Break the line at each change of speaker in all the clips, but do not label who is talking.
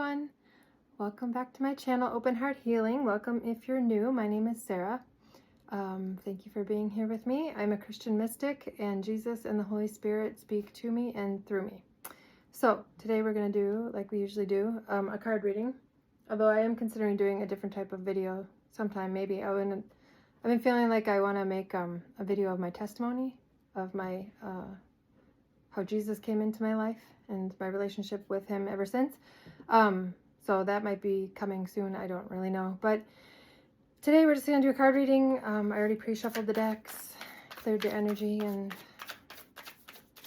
everyone. Welcome back to my channel, Open Heart Healing. Welcome if you're new. My name is Sarah. Thank you for being here with me. I'm a Christian mystic, and Jesus and the Holy Spirit speak to me and through me. So today we're going to do, like we usually do, a card reading. Although I am considering doing a different type of video sometime. Maybe I've been feeling like I want to make a video of my testimony of my how Jesus came into my life and my relationship with him ever since. So that might be coming soon. I don't really know. But today we're just going to do a card reading. I already pre-shuffled the decks, cleared the energy and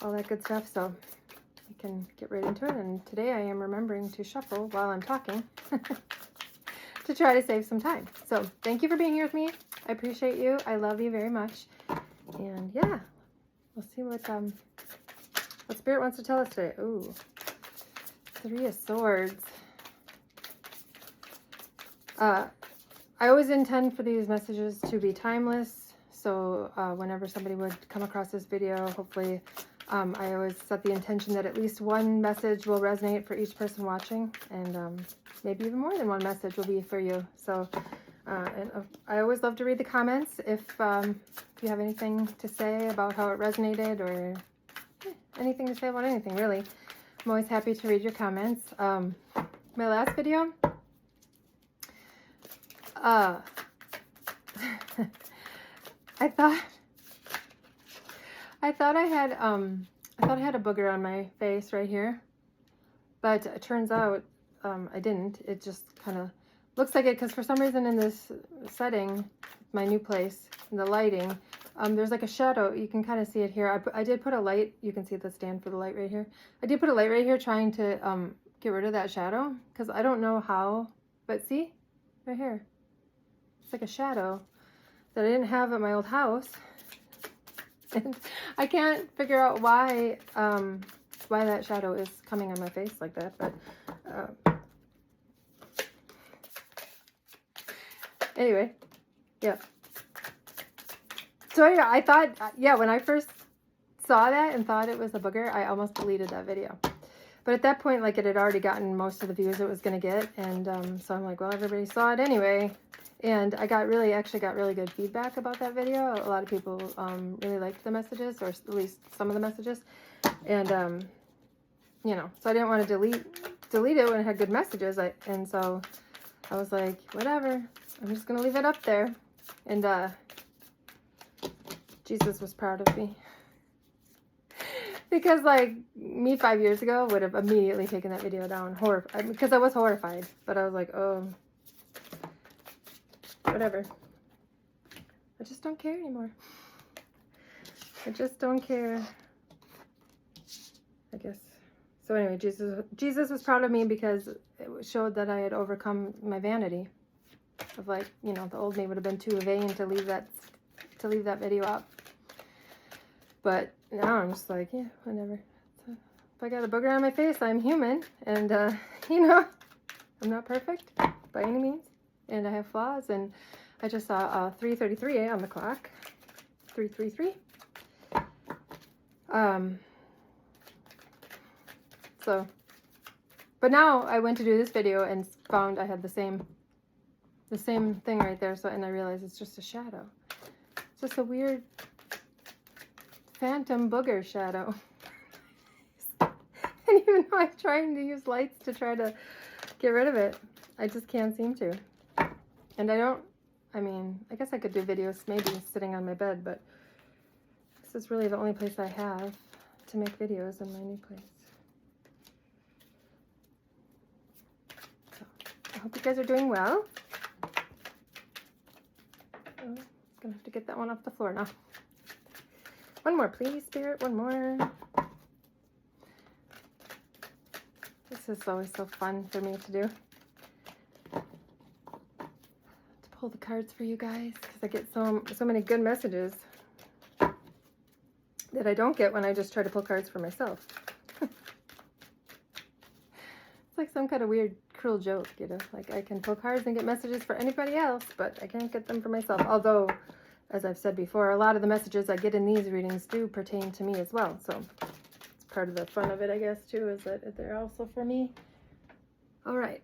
all that good stuff. So we can get right into it. And today I am remembering to shuffle while I'm talking to try to save some time. So thank you for being here with me. I appreciate you. I love you very much. And yeah, we'll see what Spirit wants to tell us today. Ooh, Three of Swords. I always intend for these messages to be timeless. So whenever somebody would come across this video, hopefully I always set the intention that at least one message will resonate for each person watching. And maybe even more than one message will be for you. So I always love to read the comments. If you have anything to say about how it resonated or anything to say about anything, really, I'm always happy to read your comments. My last video, I thought I had a booger on my face right here, but it turns out I didn't. It just kind of looks like it because for some reason in this setting, my new place, the lighting, there's like a shadow. You can kind of see it here. I did put a light. You can see the stand for the light right here. I did put a light right here trying to get rid of that shadow because I don't know how, but see right here. It's like a shadow that I didn't have at my old house. And I can't figure out why that shadow is coming on my face like that. But anyway, yeah. So yeah, I thought, when I first saw that and thought it was a booger, I almost deleted that video. But at that point, like, it had already gotten most of the views it was going to get. And so I'm like, well, everybody saw it anyway. And I actually got really good feedback about that video. A lot of people really liked the messages, or at least some of the messages. And, you know, so I didn't want to delete it when it had good messages. And so I was like, whatever, I'm just going to leave it up there. And Jesus was proud of me. Because, like, me 5 years ago would have immediately taken that video down, because I was horrified. But I was like, oh, whatever. I just don't care anymore. I just don't care, I guess. So anyway, Jesus was proud of me because it showed that I had overcome my vanity. Of, like, you know, the old me would have been too vain to leave that video up. But now I'm just like, yeah, whatever. So if I got a booger on my face, I'm human. And, you know, I'm not perfect by any means. And I have flaws. And I just saw 3:33 on the clock. 3:33. So, but now I went to do this video and found I had the same thing right there. So, and I realized it's just a shadow. It's just a weird phantom booger shadow. And even though I'm trying to use lights to try to get rid of it, I just can't seem to. And I guess I could do videos maybe sitting on my bed, but this is really the only place I have to make videos in my new place. So I hope you guys are doing well. Oh, I'm gonna have to get that one off the floor now. One more, please, Spirit. One more. This is always so fun for me to do. To pull the cards for you guys, because I get so many good messages that I don't get when I just try to pull cards for myself. It's like some kind of weird, cruel joke, you know? Like, I can pull cards and get messages for anybody else, but I can't get them for myself. Although, as I've said before, a lot of the messages I get in these readings do pertain to me as well. So it's part of the fun of it, I guess, too, is that they're also for me. All right.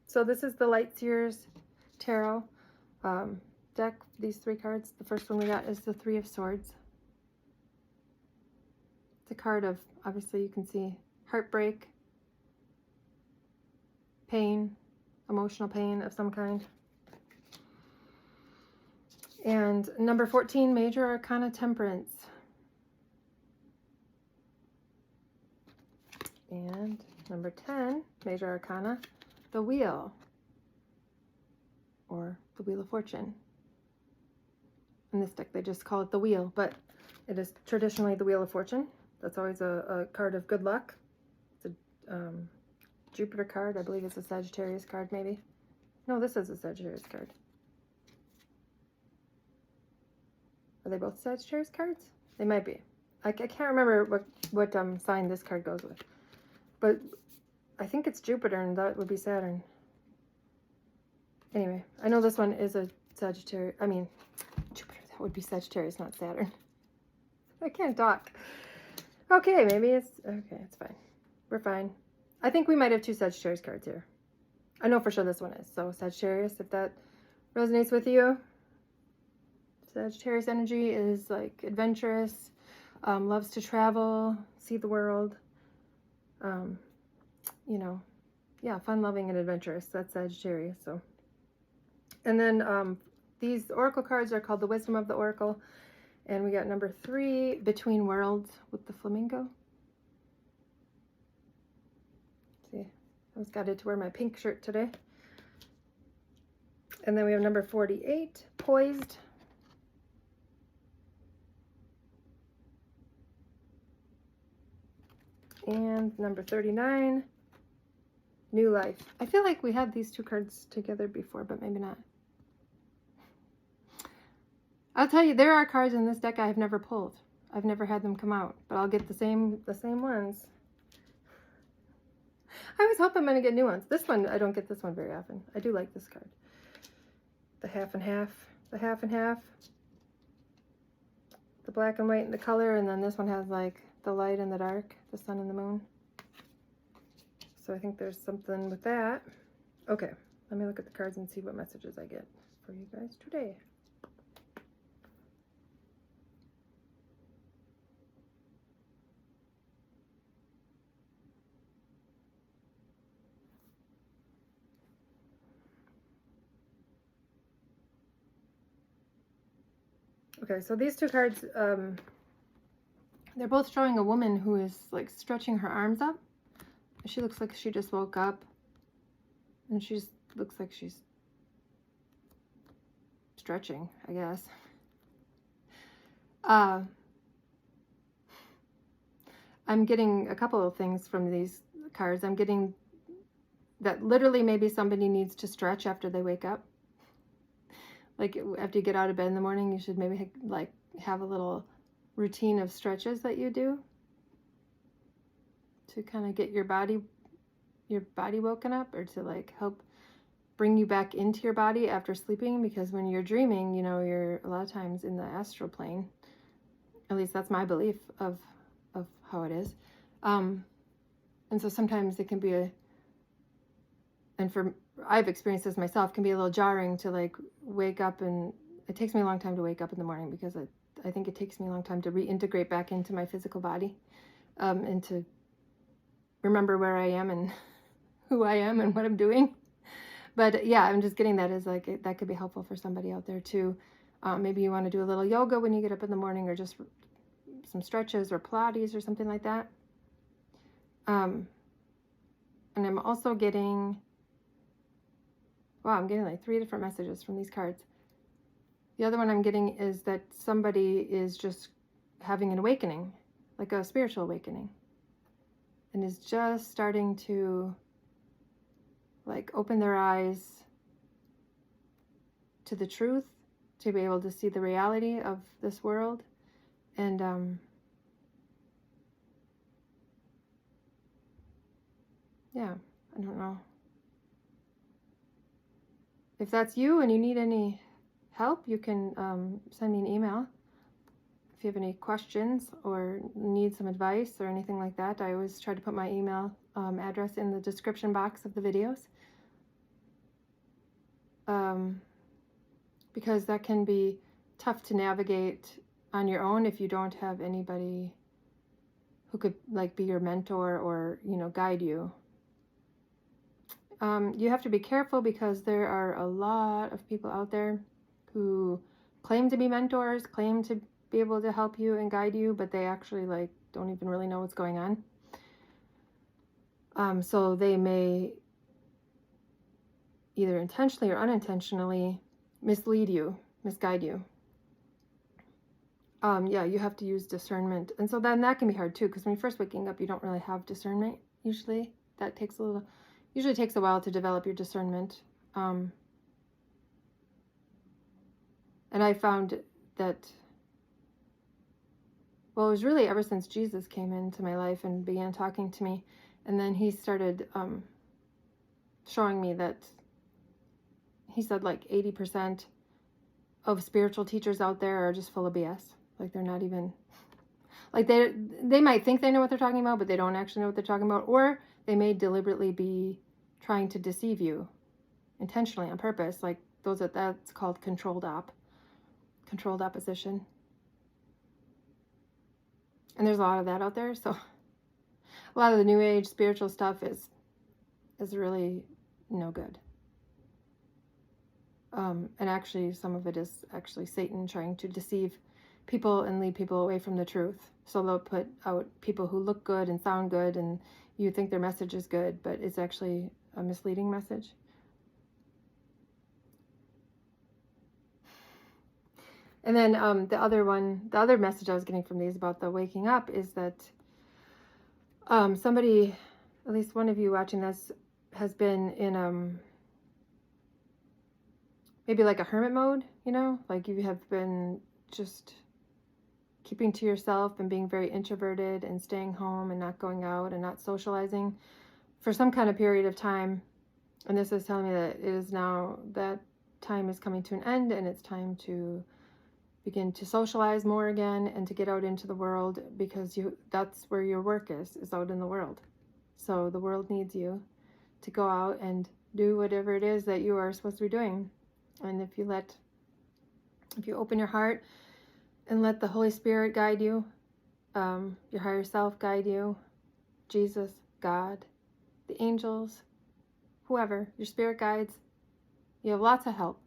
So this is the Light Seers Tarot deck. These 3 cards. The first one we got is the Three of Swords. It's a card of, obviously you can see, heartbreak, pain, emotional pain of some kind. And number 14, Major Arcana, Temperance. And number 10, Major Arcana, the Wheel, or the Wheel of Fortune. In this deck, they just call it the Wheel, but it is traditionally the Wheel of Fortune. That's always a card of good luck. It's a Jupiter card. I believe it's a Sagittarius card, maybe. No, this is a Sagittarius card. Are they both Sagittarius cards? They might be. I can't remember what sign this card goes with. But I think it's Jupiter, and that would be Saturn. Anyway, I know this one is a Sagittarius. I mean, Jupiter, that would be Sagittarius, not Saturn. I can't talk. Okay, maybe it's... Okay, it's fine. We're fine. I think we might have 2 Sagittarius cards here. I know for sure this one is. So Sagittarius, if that resonates with you. Sagittarius energy is like adventurous, loves to travel, see the world. You know, yeah, fun-loving and adventurous. That's Sagittarius. So, and then these oracle cards are called the Wisdom of the Oracle, and we got number 3, Between Worlds, with the flamingo. See, I was got it to wear my pink shirt today. And then we have number 48, Poised. And number 39, New Life. I feel like we had these 2 cards together before, but maybe not. I'll tell you, there are cards in this deck I have never pulled. I've never had them come out, but I'll get the same ones. I was hoping I'm going to get new ones. This one, I don't get this one very often. I do like this card. The half and half. The half and half. The black and white and the color, and then this one has like the light and the dark, the sun and the moon. So I think there's something with that. Okay, let me look at the cards and see what messages I get for you guys today. Okay, so these 2 cards, they're both showing a woman who is like stretching her arms up. She looks like she just woke up, and she just looks like she's stretching, I guess. I'm getting a couple of things from these cards. I'm getting that literally maybe somebody needs to stretch after they wake up. Like after you get out of bed in the morning, you should maybe like have a little routine of stretches that you do to kind of get your body woken up, or to like help bring you back into your body after sleeping. Because when you're dreaming, you know, you're a lot of times in the astral plane. At least that's my belief of how it is. And so sometimes it can be I've experienced this myself, can be a little jarring to like wake up, and it takes me a long time to wake up in the morning, because I think it takes me a long time to reintegrate back into my physical body, and to remember where I am and who I am and what I'm doing. But yeah, I'm just getting that as like, that could be helpful for somebody out there too. Maybe you want to do a little yoga when you get up in the morning, or just some stretches or Pilates or something like that. And I'm also getting, wow, I'm getting like 3 different messages from these cards. The other one I'm getting is that somebody is just having an awakening, like a spiritual awakening, and is just starting to like open their eyes to the truth, to be able to see the reality of this world. And yeah, I don't know. If that's you and you need any help, you can send me an email. you have any questions or need some advice or anything like that, I always try to put my email address in the description box of the videos. Because that can be tough to navigate on your own if you don't have anybody who could like be your mentor or, you know, guide you. You have to be careful because there are a lot of people out there who claim to be mentors, claim to be able to help you and guide you, but they actually like don't even really know what's going on. So they may either intentionally or unintentionally mislead you, misguide you. Yeah, you have to use discernment. And so then that can be hard too, because when you're first waking up, you don't really have discernment usually. That usually takes a while to develop your discernment. And I found that, well, it was really ever since Jesus came into my life and began talking to me. And then he started showing me that he said like 80% of spiritual teachers out there are just full of BS. Like they're not even, like they might think they know what they're talking about, but they don't actually know what they're talking about. Or they may deliberately be trying to deceive you intentionally on purpose. Like that's called controlled opposition. And there's a lot of that out there. So a lot of the new age spiritual stuff is really no good. And actually some of it is actually Satan trying to deceive people and lead people away from the truth. So they'll put out people who look good and sound good and you think their message is good, but it's actually a misleading message. And then the other message I was getting from these about the waking up is that somebody, at least one of you watching this, has been in maybe like a hermit mode, you know, like you have been just keeping to yourself and being very introverted and staying home and not going out and not socializing for some kind of period of time. And this is telling me that it is now, that time is coming to an end and it's time to begin to socialize more again and to get out into the world, because that's where your work is out in the world. So the world needs you to go out and do whatever it is that you are supposed to be doing. And if you open your heart and let the Holy Spirit guide you, your higher self guide you, Jesus, God, the angels, whoever, your spirit guides, you have lots of help.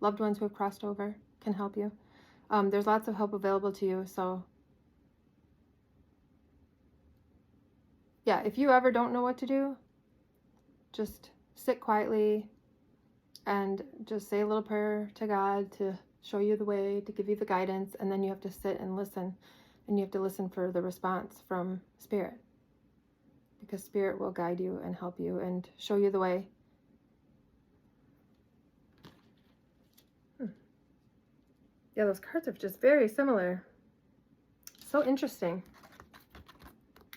Loved ones who have crossed over can help you. There's lots of help available to you. So yeah, if you ever don't know what to do, just sit quietly and just say a little prayer to God to show you the way, to give you the guidance, and then you have to sit and listen, and you have to listen for the response from Spirit, because Spirit will guide you and help you and show you the way. Yeah, those cards are just very similar. So interesting.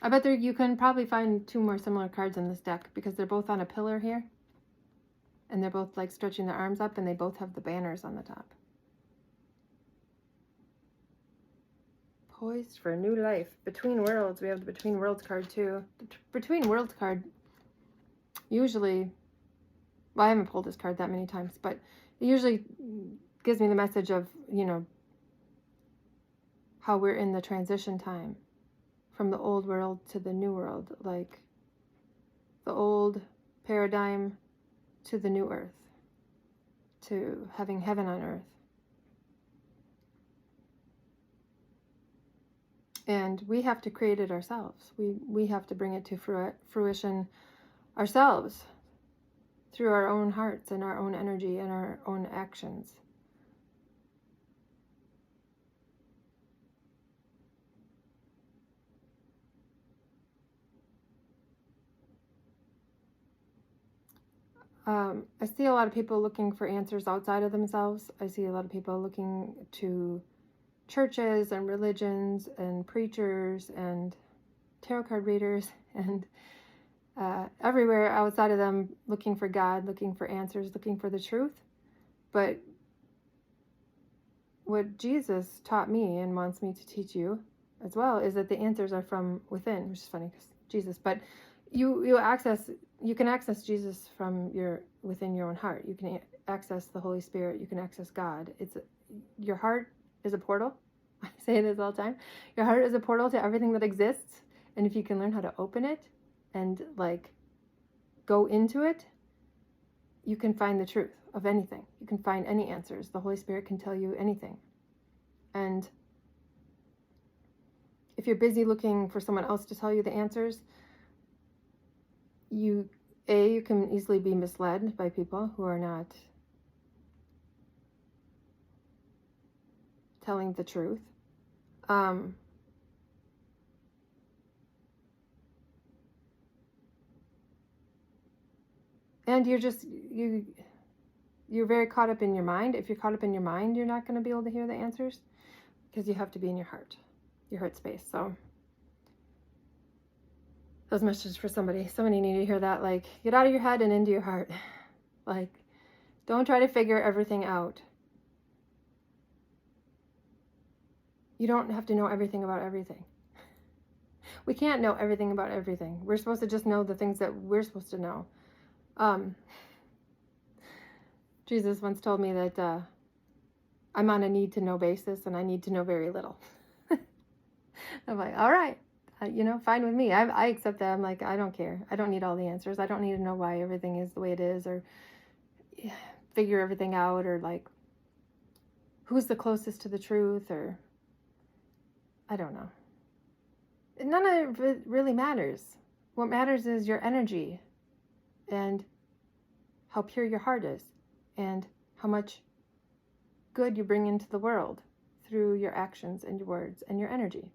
I bet you can probably find 2 more similar cards in this deck, because they're both on a pillar here. And they're both like stretching their arms up, and they both have the banners on the top. Poised for a new life. Between Worlds. We have the Between Worlds card too. The Between Worlds card usually, well, I haven't pulled this card that many times, but it usually gives me the message of, you know, how we're in the transition time from the old world to the new world, like the old paradigm to the new earth, to having heaven on earth. And we have to create it ourselves. We have to bring it to fruition ourselves through our own hearts and our own energy and our own actions. I see a lot of people looking for answers outside of themselves. I see a lot of people looking to churches and religions and preachers and tarot card readers and everywhere outside of them, looking for God, looking for answers, looking for the truth. But what Jesus taught me and wants me to teach you as well is that the answers are from within, which is funny because Jesus, but you can access Jesus from within your own heart. You can access the Holy Spirit. You can access God. Your heart is a portal. I say this all the time. Your heart is a portal to everything that exists, and if you can learn how to open it and like go into it, you can find the truth of anything. You can find any answers. The Holy Spirit can tell you anything. And if you're busy looking for someone else to tell you the answers, you can easily be misled by people who are not telling the truth. And you're very caught up in your mind. If you're caught up in your mind, you're not going to be able to hear the answers because you have to be in your heart space. So those messages for somebody need to hear that. Like, get out of your head and into your heart. Like, don't try to figure everything out. You don't have to know everything about everything. We can't know everything about everything. We're supposed to just know the things that we're supposed to know. Jesus once told me that I'm on a need to know basis and I need to know very little. I'm like, all right, fine with me. I accept that. I'm like, I don't care. I don't need all the answers. I don't need to know why everything is the way it is, or figure everything out, or like who's the closest to the truth, or I don't know. None of it really matters. What matters is your energy and how pure your heart is and how much good you bring into the world through your actions and your words and your energy.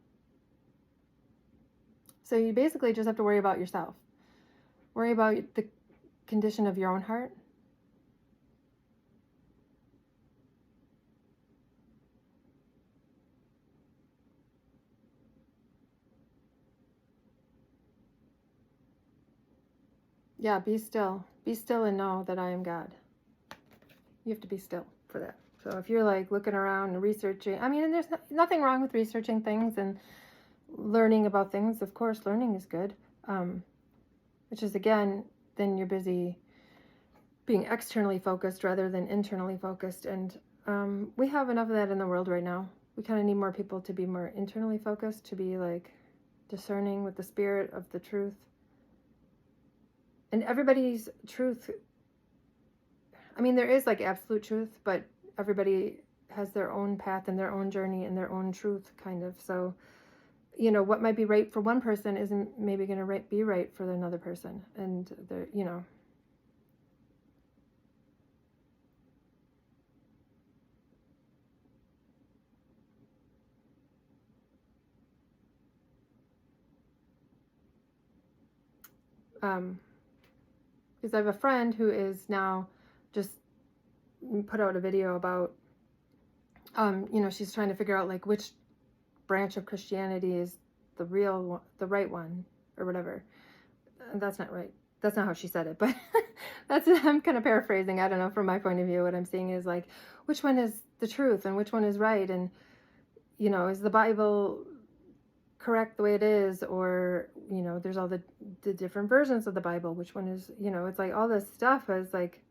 So you basically just have to worry about yourself. Worry about the condition of your own heart. Yeah, be still. Be still and know that I am God. You have to be still for that. So if you're like looking around and researching, and there's nothing wrong with researching things and learning about things. Of course, learning is good. Which is, again, then you're busy being externally focused rather than internally focused. And we have enough of that in the world right now. We kind of need more people to be more internally focused, to be like discerning with the spirit of the truth. And everybody's truth, there is like absolute truth, but everybody has their own path and their own journey and their own truth, kind of. So, what might be right for one person isn't maybe going to be right for another person. And because I have a friend who is now just put out a video about, she's trying to figure out like which branch of Christianity is the right one, or whatever. That's not right. That's not how she said it, but I'm kind of paraphrasing. I don't know. From my point of view, what I'm seeing is like, which one is the truth and which one is right? And, is the Bible correct the way it is? Or, there's all the different versions of the Bible. Which one is, it's like all this stuff is like,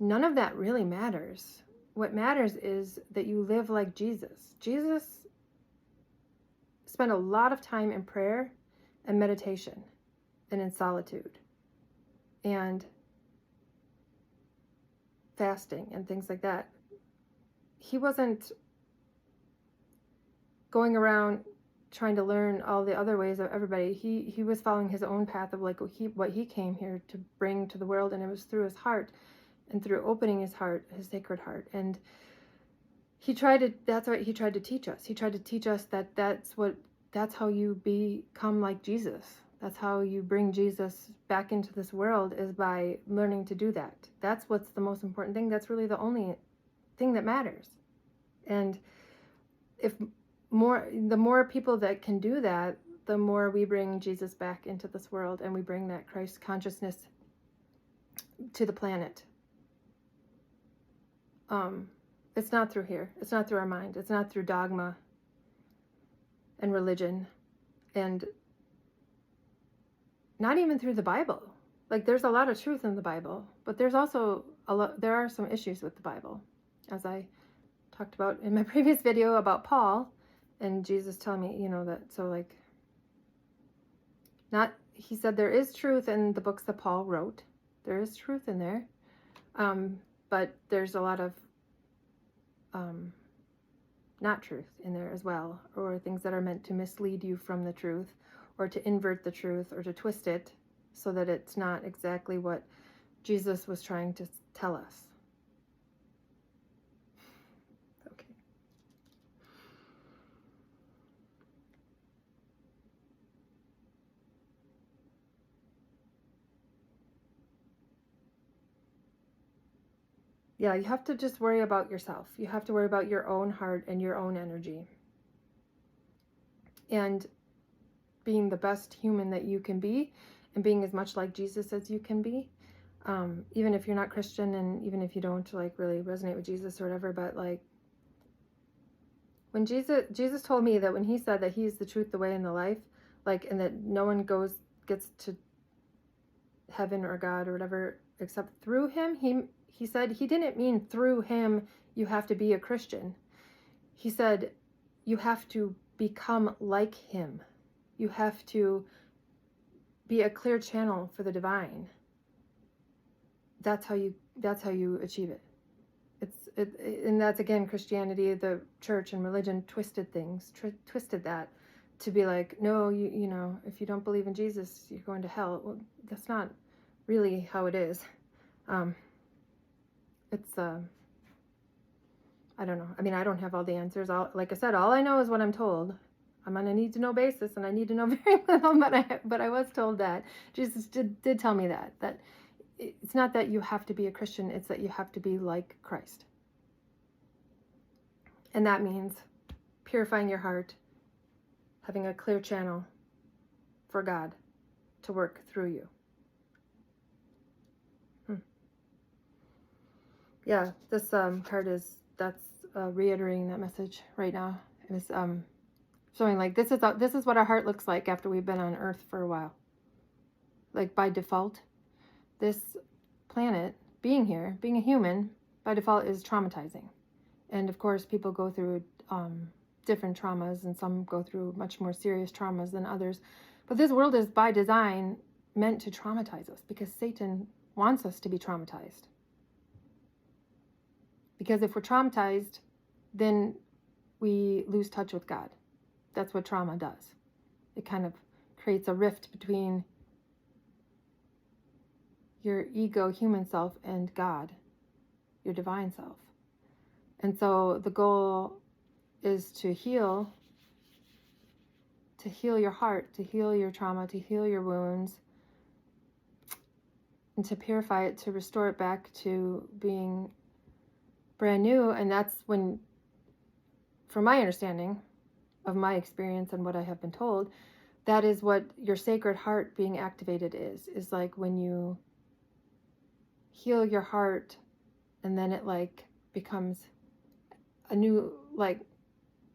none of that really matters. What matters is that you live like Jesus. Jesus spent a lot of time in prayer and meditation and in solitude and fasting and things like that. He wasn't going around trying to learn all the other ways of everybody. He was following his own path of like what he came here to bring to the world, and it was through his heart and through opening his heart, his sacred heart. And that's what he tried to teach us. He tried to teach us that that's how you become like Jesus. That's how you bring Jesus back into this world, is by learning to do that. That's what's the most important thing. That's really the only thing that matters. And the more people that can do that, the more we bring Jesus back into this world, and we bring that Christ consciousness to the planet. It's not through here. It's not through our mind. It's not through dogma and religion, and not even through the Bible. Like, there's a lot of truth in the Bible, but there's also there are some issues with the Bible, as I talked about in my previous video about Paul and Jesus telling me, that, so like, he said there is truth in the books that Paul wrote. There is truth in there. But there's a lot of not truth in there as well, or things that are meant to mislead you from the truth, or to invert the truth, or to twist it so that it's not exactly what Jesus was trying to tell us. Okay. Yeah, you have to just worry about yourself. You have to worry about your own heart and your own energy. And being the best human that you can be, and being as much like Jesus as you can be. Even if you're not Christian, and even if you don't like really resonate with Jesus or whatever, but like, when Jesus told me that when he said that he's the truth, the way, and the life, like, and that no one gets to heaven or God or whatever except through him, he said he didn't mean through him you have to be a Christian. He said you have to become like him. You have to be a clear channel for the divine. That's how you achieve it. And that's, again, Christianity, the church and religion twisted things, twisted that to be like, no, if you don't believe in Jesus, you're going to hell. Well, that's not really how it is. It's I don't know. I mean, I don't have all the answers. Like I said, all I know is what I'm told. I'm on a need-to-know basis, and I need to know very little, but I was told that. Jesus did tell me that it's not that you have to be a Christian, it's that you have to be like Christ. And that means purifying your heart, having a clear channel for God to work through you. Yeah, this card that's reiterating that message right now. It's showing like this is what our heart looks like after we've been on Earth for a while. Like, by default, this planet, being here, being a human, by default is traumatizing. And of course, people go through different traumas, and some go through much more serious traumas than others. But this world is by design meant to traumatize us, because Satan wants us to be traumatized. Because if we're traumatized, then we lose touch with God. That's what trauma does. It kind of creates a rift between your ego, human self, and God, your divine self. And so the goal is to heal your heart, to heal your trauma, to heal your wounds, and to purify it, to restore it back to being brand new. And that's when, from my understanding of my experience and what I have been told, that is what your sacred heart being activated is like when you heal your heart, and then it like becomes a new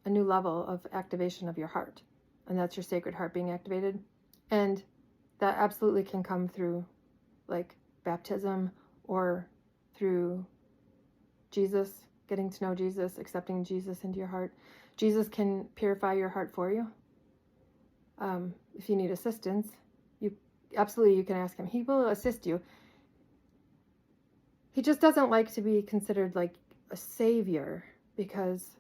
level of activation of your heart, and that's your sacred heart being activated. And that absolutely can come through like baptism, or through Jesus, getting to know Jesus, accepting Jesus into your heart. Jesus can purify your heart for you. If you need assistance, you can ask him. He will assist you. He just doesn't like to be considered like a savior, because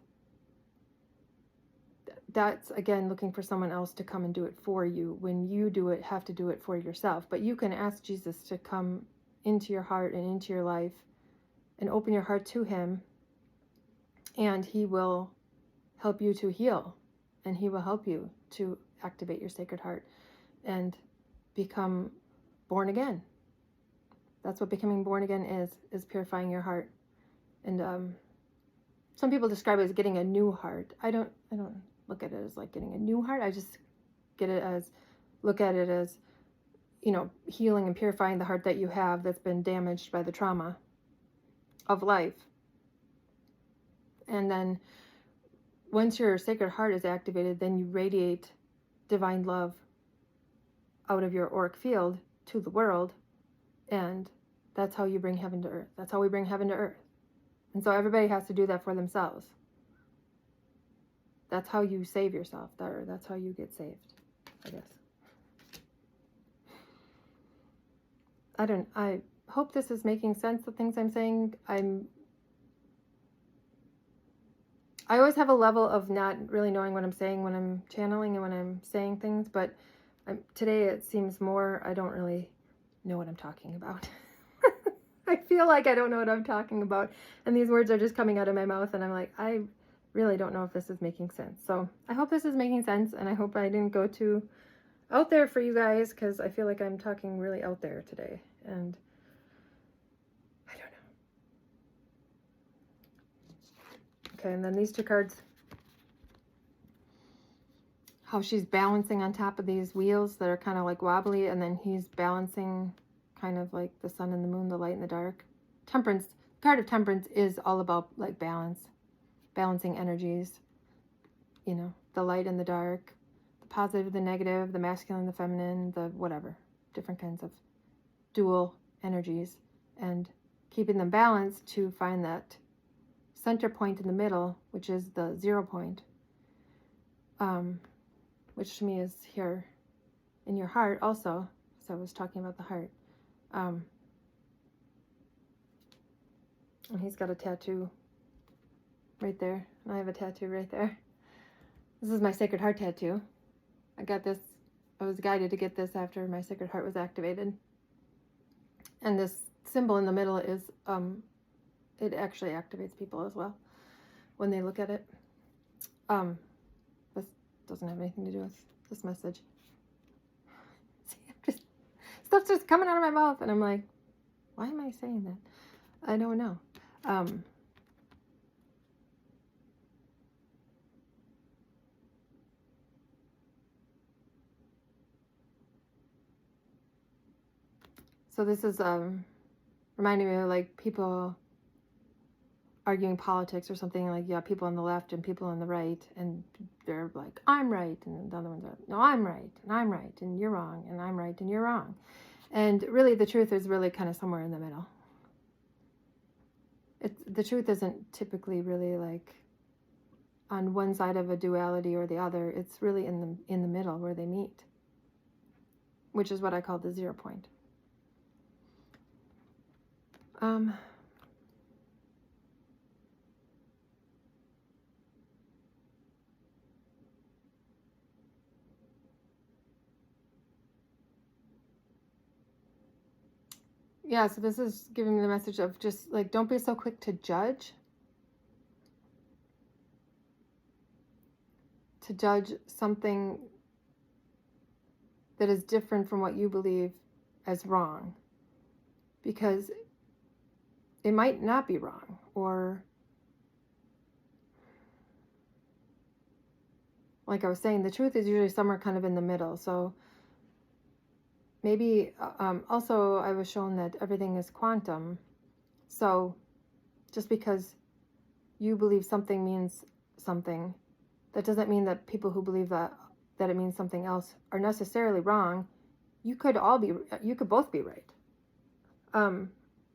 that's, again, looking for someone else to come and do it for you. When you have to do it for yourself. But you can ask Jesus to come into your heart and into your life and open your heart to him, and he will help you to heal, and he will help you to activate your sacred heart and become born again. That's what becoming born again is purifying your heart. And some people describe it as getting a new heart. I don't look at it as like getting a new heart. I just look at it as, healing and purifying the heart that you have that's been damaged by the trauma of life. And then once your Sacred Heart is activated, then you radiate divine love out of your auric field to the world. And that's how you bring heaven to earth. That's how we bring heaven to earth. And so everybody has to do that for themselves. That's how you save yourself. That's how you get saved, I guess. I hope this is making sense, the things I'm saying. I always have a level of not really knowing what I'm saying when I'm channeling and when I'm saying things, but today it seems more I don't really know what I'm talking about. I feel like I don't know what I'm talking about, and these words are just coming out of my mouth, and I'm like, I really don't know if this is making sense. So I hope this is making sense, and I hope I didn't go too out there for you guys, because I feel like I'm talking really out there today, and I don't know. Okay, and then these two cards, how she's balancing on top of these wheels that are kind of like wobbly, and then he's balancing kind of like the sun and the moon, the light and the dark. Temperance, card of Temperance is all about like balance, balancing energies, you know, the light and the dark, the positive, the negative, the masculine, the feminine, the whatever, different kinds of dual energies, and keeping them balanced to find that center point in the middle, which is the 0 point, which to me is here in your heart also. So I was talking about the heart. And he's got a tattoo right there, and I have a tattoo right there. This is my Sacred Heart tattoo. I got this, I was guided to get this after my Sacred Heart was activated. And this symbol in the middle is, it actually activates people as well when they look at it. This doesn't have anything to do with this message. See, stuff's just coming out of my mouth, and I'm like, why am I saying that? I don't know. So this is reminding me of like people arguing politics or something, like, yeah, people on the left and people on the right, and they're like, I'm right, and the other ones are, no, I'm right, and I'm right, and you're wrong, and I'm right, and you're wrong. And really the truth is really kind of somewhere in the middle. The truth isn't typically really like on one side of a duality or the other. It's really in the middle where they meet, which is what I call the 0 point. Yeah, so this is giving me the message of just like, don't be so quick to judge something that is different from what you believe as wrong, because it might not be wrong, or like I was saying, the truth is usually somewhere kind of in the middle. So maybe also I was shown that everything is quantum. So just because you believe something means something, that doesn't mean that people who believe that it means something else are necessarily wrong. You could both be right. An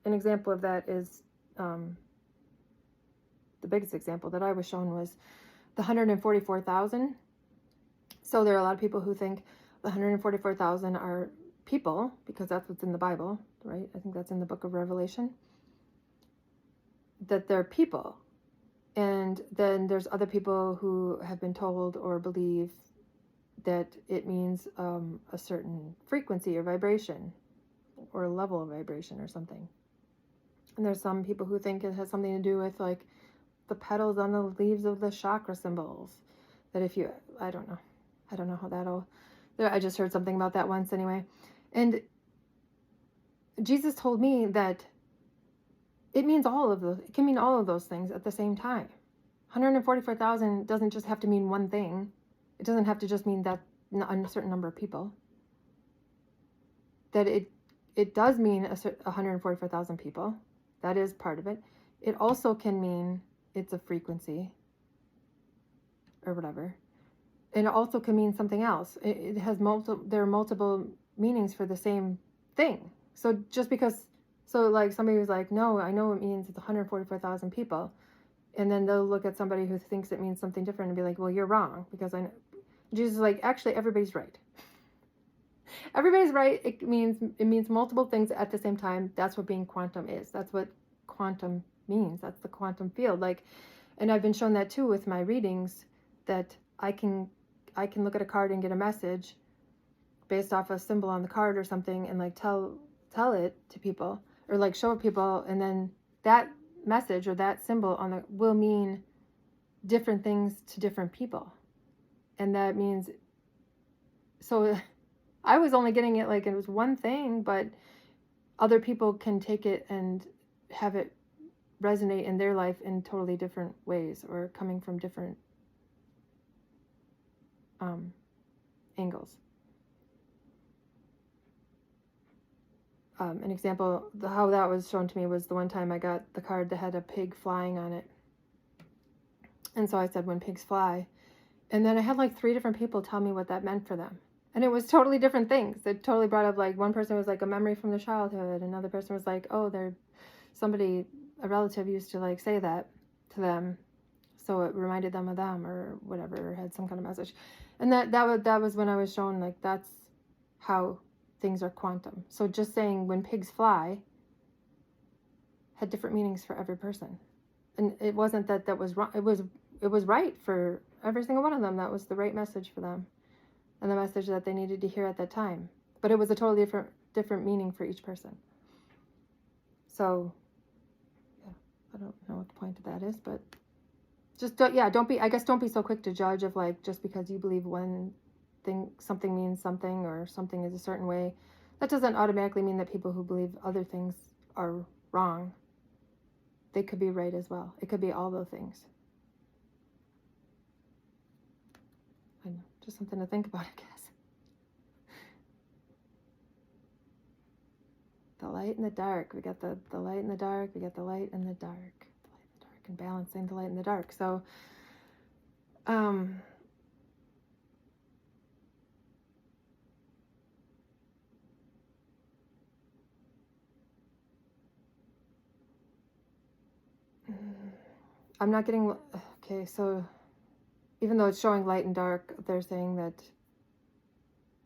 example of that is the biggest example that I was shown was the 144,000. So there are a lot of people who think the 144,000 are people, because that's what's in the Bible, right? I think that's in the book of Revelation, that they're people. And then there's other people who have been told or believe that it means a certain frequency or vibration or level of vibration or something. And there's some people who think it has something to do with like the petals on the leaves of the chakra symbols. That if you, I don't know how that'll, I just heard something about that once anyway. And Jesus told me that it means it can mean all of those things at the same time. 144,000 doesn't just have to mean one thing. It doesn't have to just mean that a certain number of people. That it does mean 144,000 people. That is part of it. It also can mean it's a frequency or whatever. And it also can mean something else. It has there are multiple meanings for the same thing. So just because, so like somebody was like, no, I know it means it's 144,000 people. And then they'll look at somebody who thinks it means something different and be like, well, you're wrong, because I know. Jesus is like, actually, everybody's right. Everybody's right. It means multiple things at the same time. That's what being quantum is. That's what quantum means. That's the quantum field. Like, and I've been shown that too with my readings, that I can look at a card and get a message based off a symbol on the card or something, and like tell it to people, or like show it people, and then that message or that symbol on the will mean different things to different people. And that means, so I was only getting it like it was one thing, but other people can take it and have it resonate in their life in totally different ways, or coming from different angles. An example, how that was shown to me was the one time I got the card that had a pig flying on it. And so I said, when pigs fly. And then I had like 3 different people tell me what that meant for them. And it was totally different things. It totally brought up, like, one person was like a memory from their childhood. Another person was like, oh, a relative used to like say that to them, so it reminded them of them, or whatever, had some kind of message. And that was when I was shown, like, that's how things are quantum. So just saying when pigs fly had different meanings for every person. And it wasn't that was wrong. It was right for every single one of them. That was the right message for them, and the message that they needed to hear at that time. But it was a totally different meaning for each person. So, yeah, I don't know what the point of that is, but just don't be so quick to judge of, like, just because you believe something means something, or something is a certain way, that doesn't automatically mean that people who believe other things are wrong. They could be right as well. It could be all those things. I know, just something to think about, I guess. The light and the dark. We got the light and the dark. We got the light and the dark. The light and the dark, and balancing the light and the dark. So, I'm not getting, okay, so even though it's showing light and dark, they're saying that,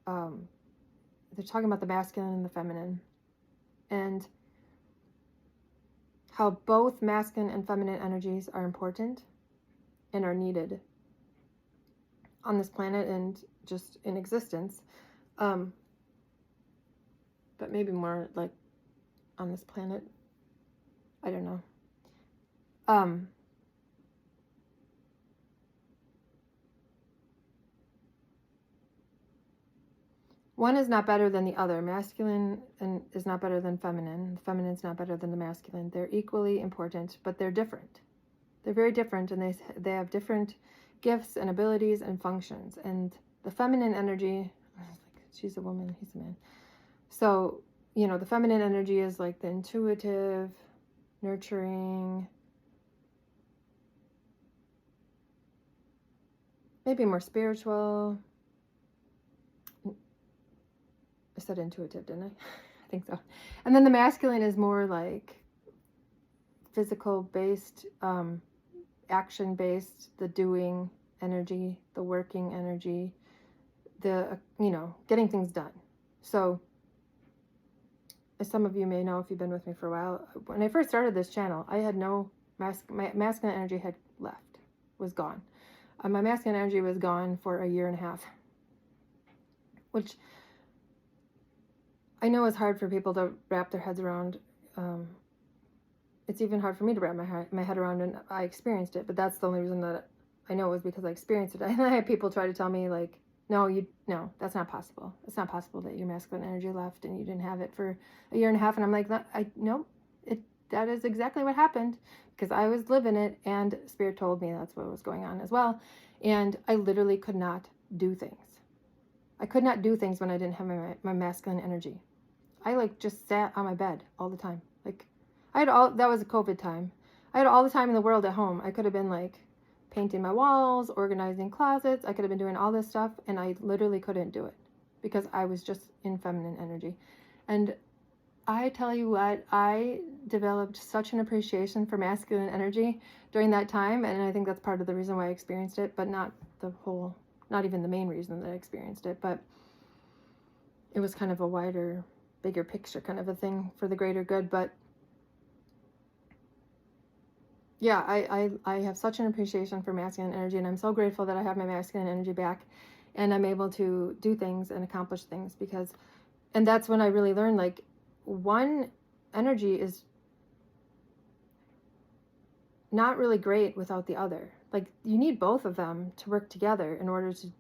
they're talking about the masculine and the feminine, and how both masculine and feminine energies are important and are needed on this planet and just in existence. But maybe more like on this planet. I don't know. One is not better than the other. Masculine is not better than feminine. Feminine is not better than the masculine. They're equally important, but they're different. They're very different, and they have different gifts and abilities and functions. And the feminine energy, she's a woman, he's a man. So, the feminine energy is like the intuitive, nurturing, maybe more spiritual. I said intuitive, didn't I? I think so. And then the masculine is more like physical based, action based, the doing energy, the working energy, the, getting things done. So, as some of you may know if you've been with me for a while, when I first started this channel, I had no my masculine energy had left, was gone. My masculine energy was gone for 1.5 years, which I know is hard for people to wrap their heads around. It's even hard for me to wrap my head around, and I experienced it, but that's the only reason that I know it was because I experienced it. And I had people try to tell me, like, no, that's not possible. It's not possible that your masculine energy left and you didn't have it for 1.5 years. And I'm like, no, that is exactly what happened, because I was living it, and Spirit told me that's what was going on as well. And I literally could not do things. I could not do things when I didn't have my masculine energy. I just sat on my bed all the time. That was a COVID time. I had all the time in the world at home. I could have been like painting my walls, organizing closets. I could have been doing all this stuff, and I literally couldn't do it because I was just in feminine energy. And I tell you what, I developed such an appreciation for masculine energy during that time, and I think that's part of the reason why I experienced it, but not even the main reason that I experienced it, but it was kind of a wider, bigger picture kind of a thing for the greater good. But yeah, I have such an appreciation for masculine energy, and I'm so grateful that I have my masculine energy back, and I'm able to do things and accomplish things and that's when I really learned, like, one energy is not really great without the other. Like, you need both of them to work together in order to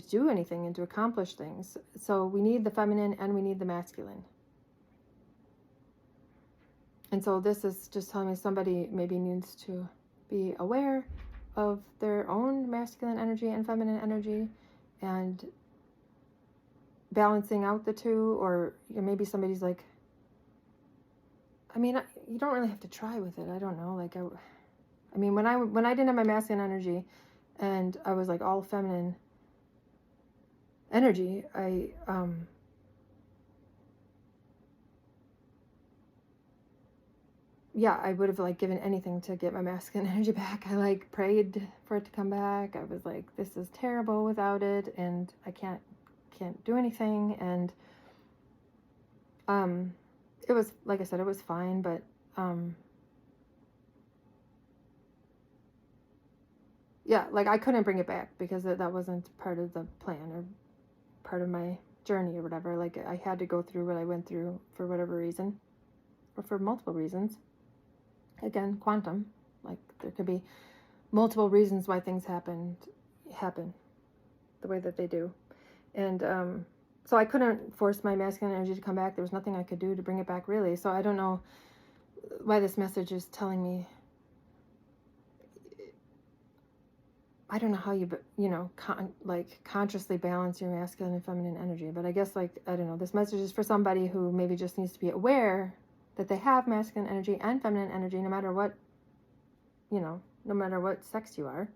do anything and to accomplish things. So we need the feminine and we need the masculine. And so this is just telling me somebody maybe needs to be aware of their own masculine energy and feminine energy and balancing out the two. Or maybe somebody's like, I mean, you don't really have to try with it. I don't know. Like, I mean, when I didn't have my masculine energy and I was like all feminine energy, I would have like given anything to get my masculine energy back. I like prayed for it to come back. I was like, this is terrible without it, and I can't do anything. And it was, like I said, it was fine, but yeah, like I couldn't bring it back because that wasn't part of the plan or part of my journey or whatever. Like, I had to go through what I went through for whatever reason, or for multiple reasons. Again, quantum, like, there could be multiple reasons why things happen the way that they do. And so I couldn't force my masculine energy to come back. There was nothing I could do to bring it back, really. So I don't know why this message is telling me. I don't know how you consciously balance your masculine and feminine energy, but I guess, like, I don't know, this message is for somebody who maybe just needs to be aware that they have masculine energy and feminine energy, no matter what, no matter what sex you are.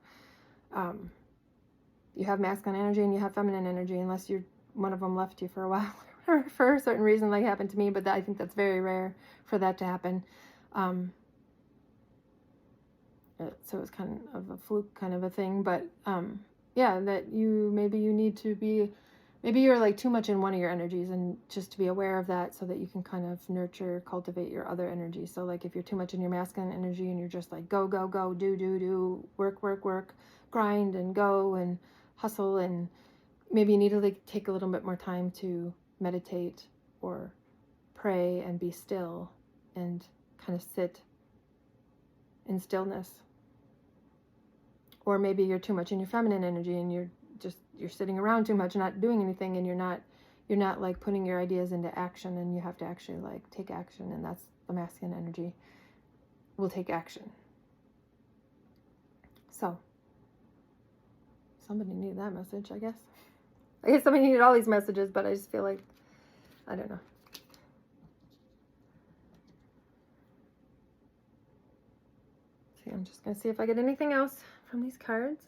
You have masculine energy and you have feminine energy, unless one of them left you for a while or for a certain reason, like happened to me, but I think that's very rare for that to happen. So it's kind of a fluke kind of a thing, but yeah, that maybe you need to be, maybe you're like too much in one of your energies, and just to be aware of that so that you can kind of nurture, cultivate your other energy. So like, if you're too much in your masculine energy and you're just like go, go, go, do, work, grind and go and hustle, and maybe you need to like take a little bit more time to meditate or pray and be still and kind of sit in stillness. Or maybe you're too much in your feminine energy and you're sitting around too much, not doing anything, and you're not like putting your ideas into action, and you have to actually like take action, and that's the masculine energy will take action. So somebody needed that message, I guess. I guess somebody needed all these messages, but I just feel like, I don't know. See, I'm just going to see if I get anything else from these cards.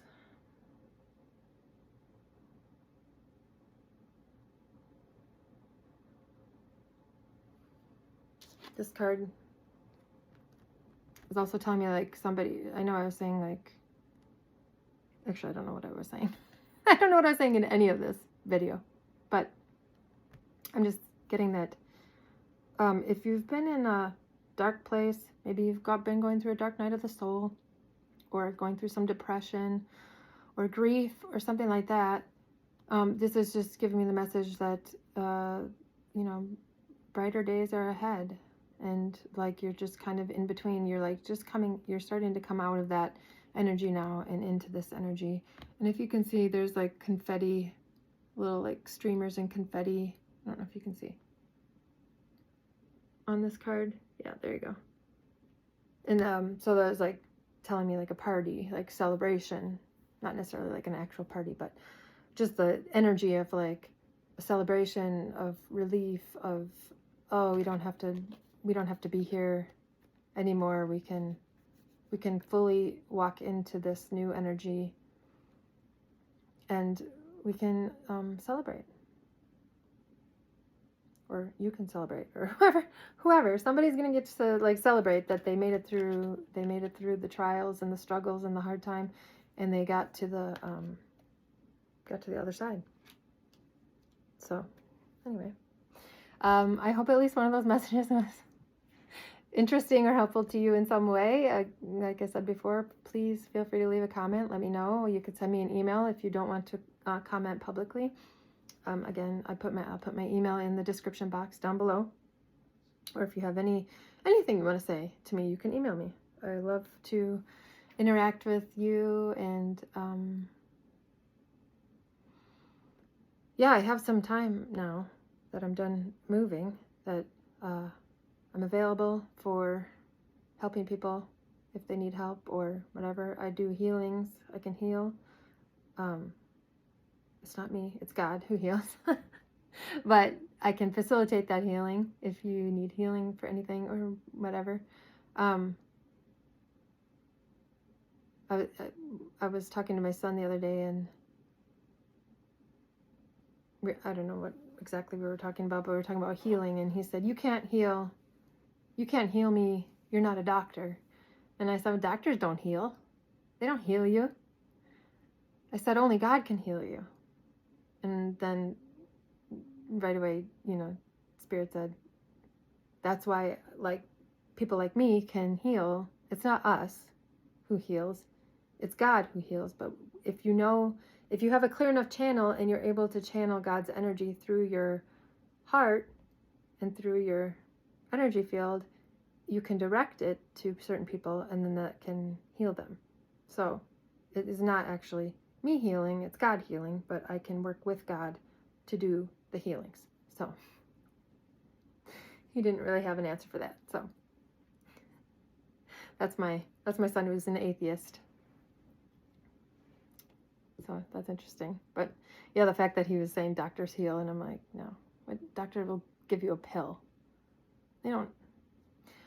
This card is also telling me, like, somebody, I know I was saying, like, actually, I don't know what I was saying. I don't know what I was saying in any of this video, but I'm just getting that if you've been in a dark place, maybe you've been going through a dark night of the soul, or going through some depression or grief or something like that, this is just giving me the message that, brighter days are ahead. And like, you're just kind of in between. You're like you're starting to come out of that energy now and into this energy. And if you can see, there's like confetti, little like streamers and confetti. I don't know if you can see on this card. Yeah, there you go. And so that was like telling me like a party, like celebration, not necessarily like an actual party, but just the energy of like a celebration of relief, of, oh, we don't have to be here anymore. We can we can fully walk into this new energy, and we can celebrate, or you can celebrate, or whoever, somebody's gonna get to like celebrate that they made it through the trials and the struggles and the hard time, and they got to the other side. So anyway, I hope at least one of those messages was interesting or helpful to you in some way. Like I said before, please feel free to leave a comment. Let me know. You could send me an email if you don't want to comment publicly. Again, I'll put my email in the description box down below. Or if you have anything you want to say to me, you can email me. I love to interact with you, and yeah, I have some time now that I'm done moving, that I'm available for helping people if they need help or whatever. I do healings. I can heal. It's not me, it's God who heals. But I can facilitate that healing if you need healing for anything or whatever. I was talking to my son the other day, and I don't know what exactly we were talking about, but we were talking about healing, and he said, you can't heal me, you're not a doctor. And I said, well, doctors don't heal. They don't heal you. I said, only God can heal you. And then right away, Spirit said, that's why like people like me can heal. It's not us who heals, it's God who heals. But if you have a clear enough channel and you're able to channel God's energy through your heart and through your energy field, you can direct it to certain people, and then that can heal them. So it is not actually me healing, it's God healing, but I can work with God to do the healings. So he didn't really have an answer for that. So that's my son, who's an atheist. So that's interesting. But yeah, the fact that he was saying doctors heal, and I'm like, no, what doctor will give you a pill? They don't.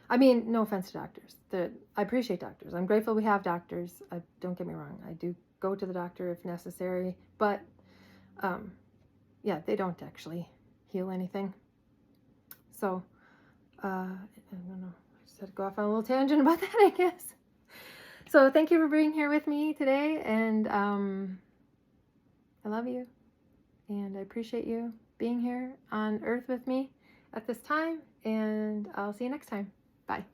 I mean, no offense to doctors. I appreciate doctors. I'm grateful we have doctors. Don't get me wrong. I do go to the doctor if necessary, but yeah, they don't actually heal anything. So I don't know. I just had to go off on a little tangent about that, I guess. So thank you for being here with me today, and I love you, and I appreciate you being here on Earth with me at this time, and I'll see you next time. Bye.